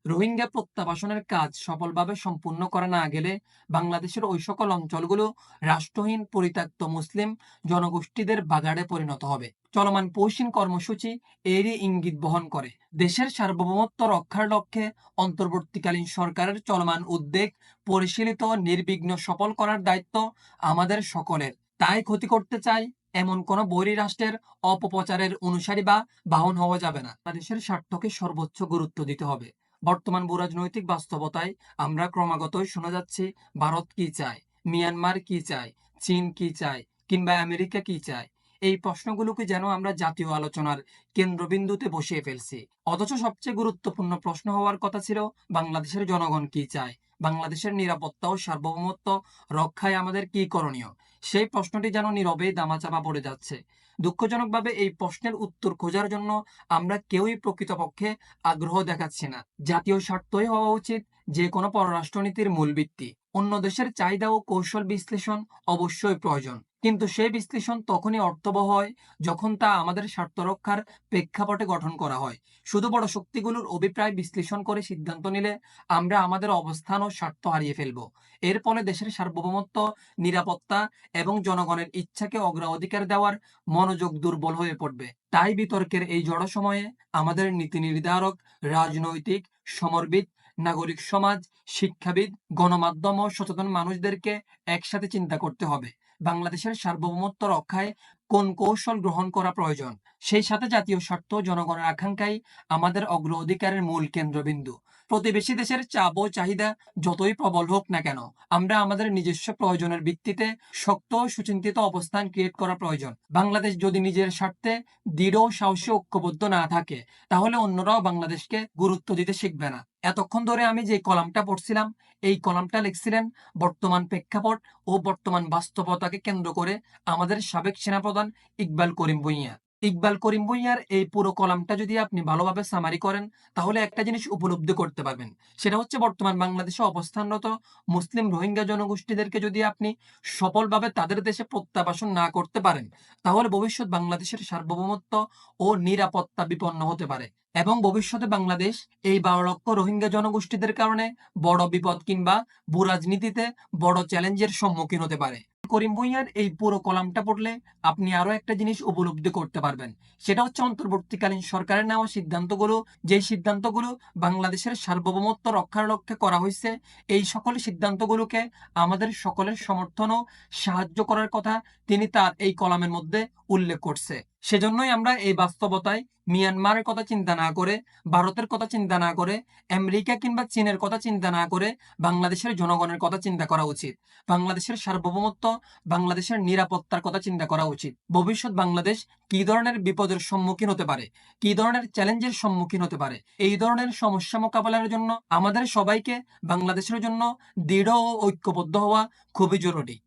রোহিঙ্গা প্রত্যাবাসনের কাজ সফলভাবে সম্পূর্ণ করা না গেলে বাংলাদেশের ওই সকল অঞ্চলগুলো রাষ্ট্রহীন পরিত্যক্ত মুসলিম জনগোষ্ঠীদের বাগাড়ে পরিণত হবে। চলমান পৌষিন কর্মসূচি এরই ইঙ্গিত বহন করে। দেশের সার্বভৌমত্ব রক্ষার লক্ষ্যে অন্তর্বর্তীকালীন সরকারের চলমান উদ্যোগ পরিশীলিত নির্বিঘ্ন সফল করার দায়িত্ব আমাদের সকলের। তাই ক্ষতি করতে চাই এমন কোন বৈরী রাষ্ট্রের অপপ্রচারের অনুসারী বা বাহন হওয়া যাবে না। বাংলাদেশের স্বার্থকে সর্বোচ্চ গুরুত্ব দিতে হবে। বর্তমান ভূরাজনৈতিক বাস্তবতায় আমরা ক্রমাগতই শোনা যাচ্ছে ভারত কি চায়, মিয়ানমার কি চায়, চীন কি চায়, কিংবা আমেরিকা কি চায়। এই প্রশ্নগুলোকে যেন আমরা জাতীয় আলোচনার কেন্দ্রবিন্দুতে বসিয়ে ফেলছি। অথচ সবচেয়ে গুরুত্বপূর্ণ প্রশ্ন হওয়ার কথা ছিল বাংলাদেশের জনগণ কি চায়, বাংলাদেশের নিরাপত্তা ও সার্বভৌমত্ব রক্ষায় আমাদের কি করণীয়। সেই প্রশ্নটি যেন নীরবেই দামাচাপা পড়ে যাচ্ছে। দুঃখজনকভাবে এই প্রশ্নের উত্তর খোঁজার জন্য আমরা কেউই প্রকৃতপক্ষে আগ্রহ দেখাচ্ছি না। জাতীয় স্বার্থই হওয়া উচিত যে কোনো পররাষ্ট্রনীতির মূল ভিত্তি। অন্য দেশের চাহিদা ও কৌশল বিশ্লেষণ অবশ্যই প্রয়োজন, কিন্তু সেই বিশ্লেষণ তখনই অর্থবহ হয় যখন তা আমাদের স্বার্থ রক্ষার প্রেক্ষাপটে গঠন করা হয়। শুধু বড় শক্তিগুলোর অভিপ্রায় বিশ্লেষণ করে সিদ্ধান্ত নিলে আমরা আমাদের অবস্থান ও স্বার্থ হারিয়ে ফেলব। এর ফলে দেশের সার্বভৌমত্ব, নিরাপত্তা এবং জনগণের ইচ্ছাকে অগ্রাধিকার দেওয়ার মনোযোগ দুর্বল হয়ে পড়বে। তাই বিতর্কের এই জড় সময়ে আমাদের নীতি নির্ধারক, রাজনৈতিক, সমরবিদ, নাগরিক সমাজ, শিক্ষাবিদ, গণমাধ্যম ও সচেতন মানুষদেরকে একসাথে চিন্তা করতে হবে বাংলাদেশের সার্বভৌমত্ব রক্ষায় কোন কৌশল গ্রহণ করা প্রয়োজন। সেই সাথে জাতীয় স্বার্থ, জনগণের আকাঙ্ক্ষাই আমাদের অগ্রাধিকারের মূল কেন্দ্রবিন্দু। প্রতিবেশী দেশের চাপ ও চাহিদা যতই প্রবল হোক না কেন, আমরা আমাদের নিজস্ব প্রয়োজনের ভিত্তিতে শক্ত ও সুচিন্তিত অবস্থান ক্রিয়েট করা প্রয়োজন। বাংলাদেশ যদি নিজের স্বার্থে দৃঢ়, সাহসী, ঐক্যবদ্ধ না থাকে, তাহলে অন্যরাও বাংলাদেশকে গুরুত্ব দিতে শিখবে না। এতক্ষণ ধরে আমি যে কলামটা পড়ছিলাম, এই কলামটা লিখছিলেন বর্তমান প্রেক্ষাপট ও বর্তমান বাস্তবতাকে কেন্দ্র করে আমাদের সাবেক সেনাপ্রধান ইকবাল করিম ভূঁইয়া। ইকবাল করিম ভূঁইয়ার এই পুরো কলামটা যদি আপনি ভালোভাবে সামারি করেন, তাহলে একটা জিনিস উপলব্ধি করতে পারবেন। সেটা হচ্ছে বর্তমান বাংলাদেশে অবস্থানরত মুসলিম রোহিঙ্গা জনগোষ্ঠীদেরকে যদি আপনি সফলভাবে তাদের দেশে প্রত্যাবাসন না করতে পারেন, তাহলে ভবিষ্যৎ বাংলাদেশের সার্বভৌমত্ব ও নিরাপত্তা বিপন্ন হতে পারে এবং ভবিষ্যতে বাংলাদেশ এই 12 লক্ষ রোহিঙ্গা জনগোষ্ঠীদের কারণে বড় বিপদ কিংবা ভূরাজনীতিতে বড় চ্যালেঞ্জের সম্মুখীন হতে পারে। করিম ভূঁইয়ার এই পুরো কলামটা পড়লে আপনি আরো একটা জিনিস উপলব্ধি করতে পারবেন। সেটা হচ্ছে অন্তর্বর্তীকালীন সরকারের নেওয়া সিদ্ধান্তগুলো, যে সিদ্ধান্তগুলো বাংলাদেশের সার্বভৌমত্ব রক্ষার লক্ষ্যে করা হয়েছে, এই সকল সিদ্ধান্তগুলোকে আমাদের সকলের সমর্থন ও সাহায্য করার কথা তিনি তার এই কলামের মধ্যে উল্লেখ করছে। সেজন্যই আমরা এই বাস্তবতায় মিয়ানমারের কথা চিন্তা না করে, ভারতের কথা চিন্তা না করে, আমেরিকা কিংবা চীনের কথা চিন্তা না করে বাংলাদেশের জনগণের কথা চিন্তা করা উচিত। বাংলাদেশের সার্বভৌমত্ব, বাংলাদেশের নিরাপত্তার কথা চিন্তা করা উচিত। ভবিষ্যৎ বাংলাদেশ কি ধরনের বিপদের সম্মুখীন হতে পারে, কি ধরনের চ্যালেঞ্জের সম্মুখীন হতে পারে, এই ধরনের সমস্যা মোকাবেলার জন্য আমাদের সবাইকে বাংলাদেশের জন্য দৃঢ় ও ঐক্যবদ্ধ হওয়া খুবই জরুরি।